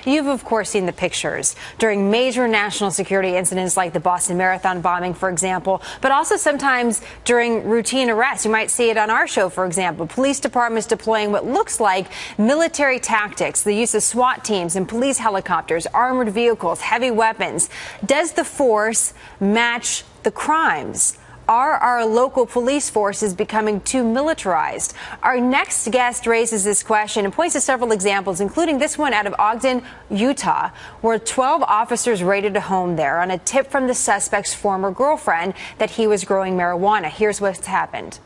You've, of course, seen the pictures during major national security incidents like the Boston Marathon bombing, for example, but also sometimes during routine arrests. You might see it on our show, for example. Police departments deploying what looks like military tactics, the use of SWAT teams and police helicopters, armored vehicles, heavy weapons. Does the force match the crimes? Are our local police forces becoming too militarized? Our next guest raises this question and points to several examples, including this one out of Ogden, Utah, where 12 officers raided a home there on a tip from the suspect's former girlfriend that he was growing marijuana. Here's what's happened.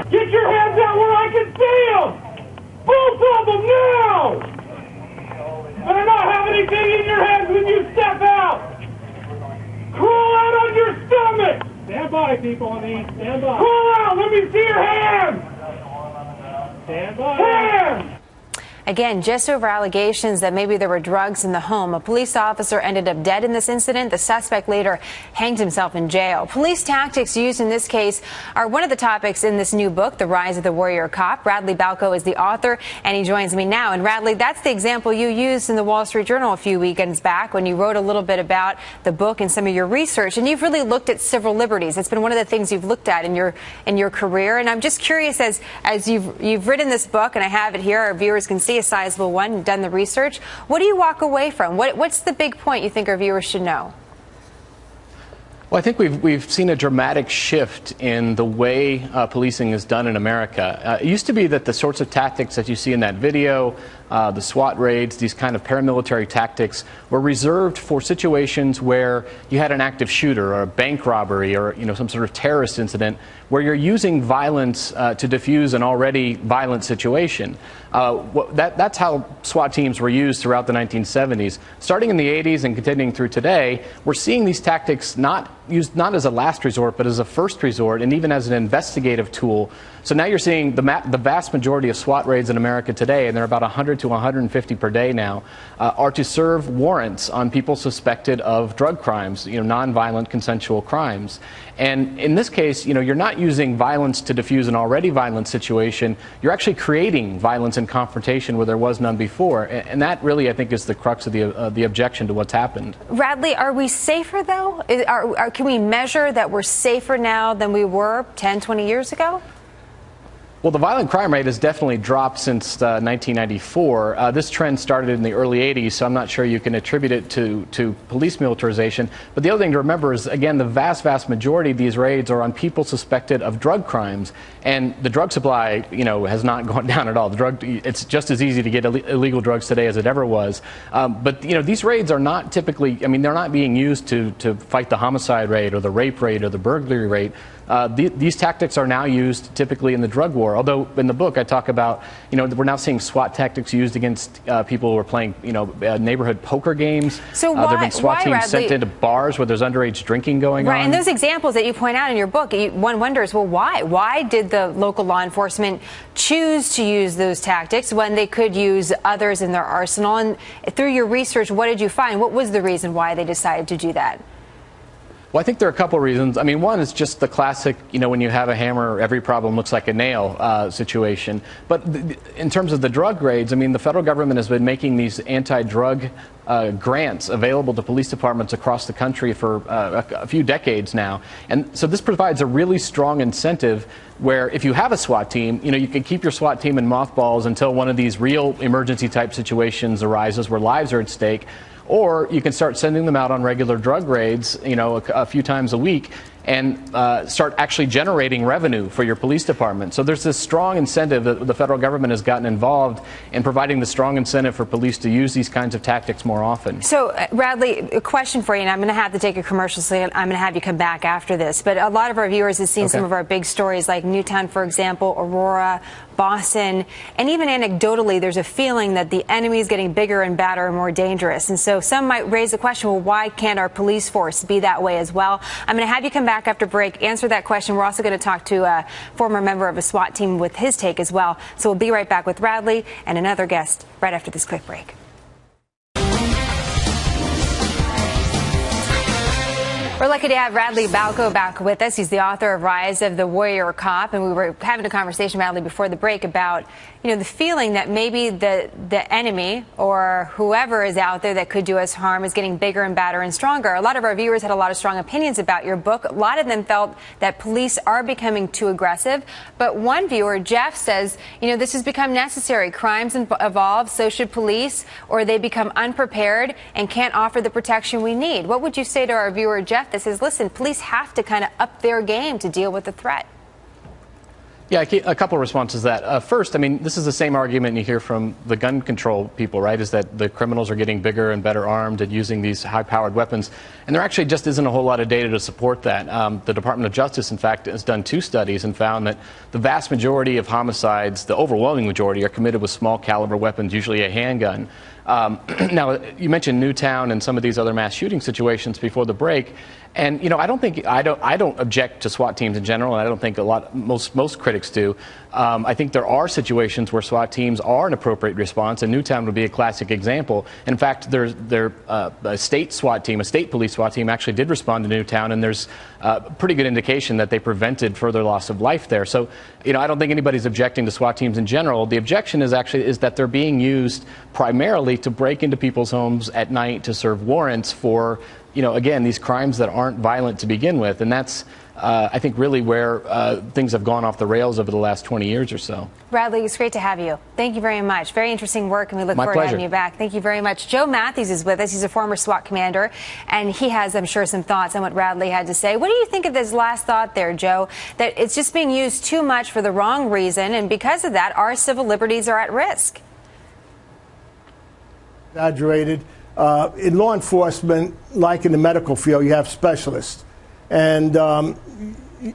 Get your hands out where I can see them! Both of them now! Better not have anything in your hands when you step out! Crawl out on your stomach! Stand by, people on the east. Stand by. Crawl out! Let me see your hands! Stand by. Hands! Again, just over allegations that maybe there were drugs in the home. A police officer ended up dead in this incident. The suspect later hanged himself in jail. Police tactics used in this case are one of the topics in this new book, The Rise of the Warrior Cop. Radley Balco is the author, and he joins me now. And Radley, that's the example you used in the Wall Street Journal a few weekends back when you wrote a little bit about the book and some of your research. And you've really looked at civil liberties. It's been one of the things you've looked at in your career. And I'm just curious, as you've written this book, and I have it here, our viewers can see a sizable one, you've done the research. What do you walk away from? What's the big point you think our viewers should know? Well, I think we've seen a dramatic shift in the way policing is done in America. It used to be that the sorts of tactics that you see in that video, the SWAT raids, these kind of paramilitary tactics, were reserved for situations where you had an active shooter or a bank robbery or some sort of terrorist incident where you're using violence to diffuse an already violent situation. That's how SWAT teams were used throughout the 1970s. Starting in the 80s and continuing through today, we're seeing these tactics not used not as a last resort, but as a first resort and even as an investigative tool. So now you're seeing the vast majority of SWAT raids in America today, and they're about 100 to 150 per day now, are to serve warrants on people suspected of drug crimes, nonviolent consensual crimes. And in this case, you're not using violence to diffuse an already violent situation. You're actually creating violence and confrontation where there was none before. And that really, I think, is the crux of the objection to what's happened. Radley, are we safer, though? Can we measure that we're safer now than we were 10, 20 years ago? Well, the violent crime rate has definitely dropped since 1994. This trend started in the early 80s, so I'm not sure you can attribute it to police militarization. But the other thing to remember is, again, the vast majority of these raids are on people suspected of drug crimes. And the drug supply, has not gone down at all. It's just as easy to get illegal drugs today as it ever was. But these raids are not typically, they're not being used to fight the homicide rate or the rape rate or the burglary rate. These tactics are now used typically in the drug war. Although in the book I talk about, we're now seeing SWAT tactics used against people who are playing, neighborhood poker games. So there have been SWAT teams Radley, sent into bars where there's underage drinking going on. Right, and those examples that you point out in your book, one wonders, well, why? Why did the local law enforcement choose to use those tactics when they could use others in their arsenal? And through your research, what did you find? What was the reason why they decided to do that? Well, I think there are a couple of reasons. One is just the classic, when you have a hammer, every problem looks like a nail situation. But in terms of the drug raids, the federal government has been making these anti-drug grants available to police departments across the country for a few decades now. And so this provides a really strong incentive where if you have a SWAT team, you can keep your SWAT team in mothballs until one of these real emergency type situations arises where lives are at stake. Or you can start sending them out on regular drug raids, a few times a week, and start actually generating revenue for your police department. So there's this strong incentive that the federal government has gotten involved in providing the strong incentive for police to use these kinds of tactics more often. So, Radley, a question for you, and I'm going to have to take a commercial, so I'm going to have you come back after this. But a lot of our viewers have seen some of our big stories like Newtown, for example, Aurora, Boston, and even anecdotally, there's a feeling that the enemy is getting bigger and badder and more dangerous. And so some might raise the question, well, why can't our police force be that way as well? I'm going to have you come back after break, answer that question. We're also going to talk to a former member of a SWAT team with his take as well. So we'll be right back with Radley and another guest right after this quick break. We're lucky to have Radley Balco back with us. He's the author of Rise of the Warrior Cop, and we were having a conversation, Radley, before the break about, the feeling that maybe the enemy or whoever is out there that could do us harm is getting bigger and badder and stronger. A lot of our viewers had a lot of strong opinions about your book. A lot of them felt that police are becoming too aggressive. But one viewer, Jeff, says, this has become necessary. Crimes evolve, so should police, or they become unprepared and can't offer the protection we need. What would you say to our viewer, Jeff, that says, listen, police have to kind of up their game to deal with the threat? Yeah, a couple of responses to that. First, this is the same argument you hear from the gun control people, right, is that the criminals are getting bigger and better armed and using these high-powered weapons. And there actually just isn't a whole lot of data to support that. The Department of Justice, in fact, has done 2 studies and found that the vast majority of homicides, the overwhelming majority, are committed with small-caliber weapons, usually a handgun. Now, you mentioned Newtown and some of these other mass shooting situations before the break. And, I don't object to SWAT teams in general, and I don't think most critics do. I think there are situations where SWAT teams are an appropriate response, and Newtown would be a classic example. In fact, a state SWAT team, a state police SWAT team, actually did respond to Newtown, and there's a pretty good indication that they prevented further loss of life there. So, I don't think anybody's objecting to SWAT teams in general. The objection is that they're being used primarily to break into people's homes at night to serve warrants for, again, these crimes that aren't violent to begin with. And that's, I think, really where things have gone off the rails over the last 20 years or so. Radley, it's great to have you. Thank you very much. Very interesting work, and we look forward to having you back. Thank you very much. Joe Matthews is with us. He's a former SWAT commander, and he has, I'm sure, some thoughts on what Radley had to say. What do you think of this last thought there, Joe, that it's just being used too much for the wrong reason, and because of that, our civil liberties are at risk? Exaggerated. In law enforcement, like in the medical field, you have specialists. And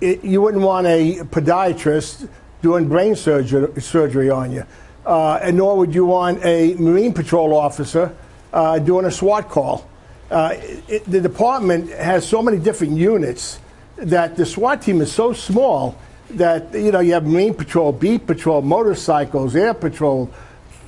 you wouldn't want a podiatrist doing brain surgery on you. And nor would you want a Marine Patrol officer doing a SWAT call. The department has so many different units that the SWAT team is so small that, you have Marine Patrol, Beat Patrol, motorcycles, Air Patrol,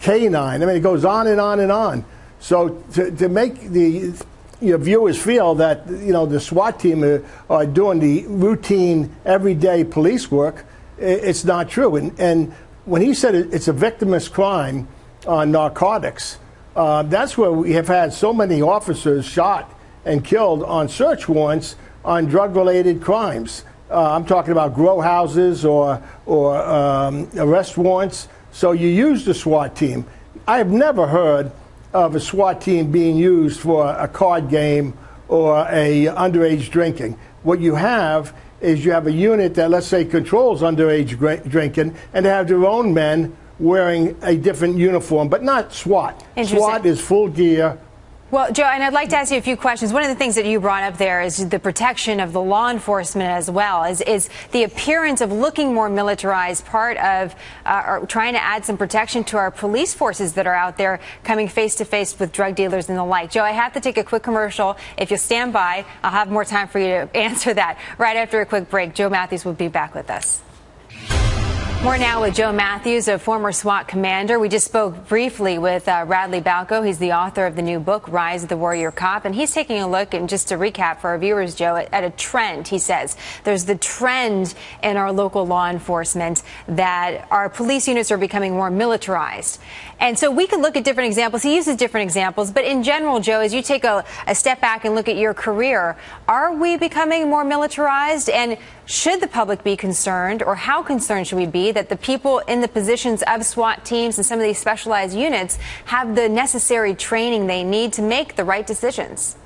K9. It goes on and on and on. So to make the viewers feel that the SWAT team are doing the routine everyday police work, it's not true. And when he said it's a victimless crime on narcotics, that's where we have had so many officers shot and killed on search warrants on drug-related crimes. I'm talking about grow houses or arrest warrants. So you use the SWAT team. I have never heard of a SWAT team being used for a card game or a underage drinking. What you have is you have a unit that, let's say, controls underage drinking, and they have their own men wearing a different uniform, but not SWAT. SWAT is full gear. Well, Joe, and I'd like to ask you a few questions. One of the things that you brought up there is the protection of the law enforcement as well. Is the appearance of looking more militarized part of or trying to add some protection to our police forces that are out there coming face to face with drug dealers and the like? Joe, I have to take a quick commercial. If you'll stand by, I'll have more time for you to answer that right after a quick break. Joe Matthews will be back with us. More now with Joe Matthews, a former SWAT commander. We just spoke briefly with Radley Balco. He's the author of the new book, Rise of the Warrior Cop. And he's taking a look, and just to recap for our viewers, Joe, at a trend, he says. There's the trend in our local law enforcement that our police units are becoming more militarized. And so we can look at different examples. He uses different examples. But in general, Joe, as you take a step back and look at your career, are we becoming more militarized? And should the public be concerned, or how concerned should we be that the people in the positions of SWAT teams and some of these specialized units have the necessary training they need to make the right decisions?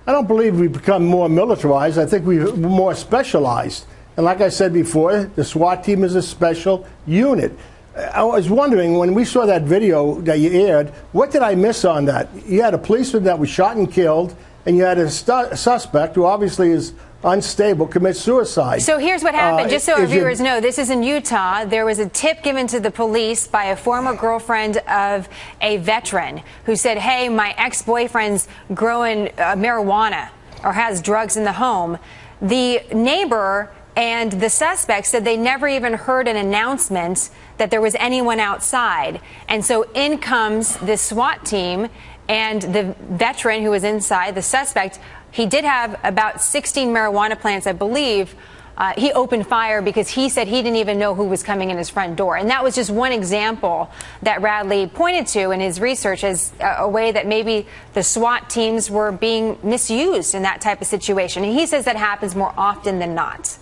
I don't believe we've become more militarized. I think we're more specialized. And like I said before, the SWAT team is a special unit. I was wondering, when we saw that video that you aired, what did I miss on that? You had a policeman that was shot and killed, and you had a suspect who obviously is unstable, commit suicide. So here's what happened, just so our viewers know. This is in Utah. There was a tip given to the police by a former girlfriend of a veteran who said, hey, my ex-boyfriend's growing marijuana or has drugs in the home. The neighbor and the suspect said they never even heard an announcement that there was anyone outside. And so in comes this SWAT team, and the veteran who was inside, the suspect, He did have about 16 marijuana plants, I believe. He opened fire because he said he didn't even know who was coming in his front door. And that was just one example that Radley pointed to in his research as a way that maybe the SWAT teams were being misused in that type of situation. And he says that happens more often than not.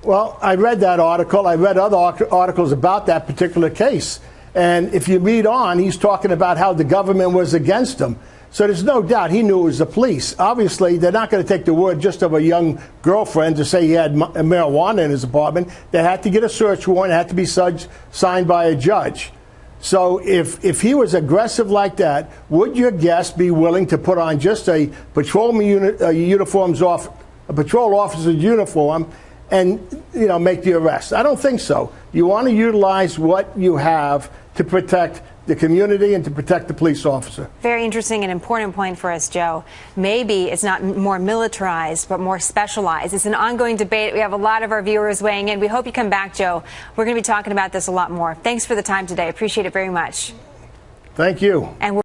Well, I read that article. I read other articles about that particular case. And if you read on, he's talking about how the government was against him. So there's no doubt he knew it was the police. Obviously, they're not going to take the word just of a young girlfriend to say he had marijuana in his apartment. They had to get a search warrant. It had to be signed by a judge. So if he was aggressive like that, would your guest be willing to put on just a patrol officer's uniform and, you know, make the arrest? I don't think so. You want to utilize what you have to protect the community and to protect the police officer. Very interesting and important point for us, Joe. Maybe it's not more militarized, but more specialized. It's an ongoing debate. We have a lot of our viewers weighing in. We hope you come back, Joe. We're going to be talking about this a lot more. Thanks for the time today. Appreciate it very much. Thank you. And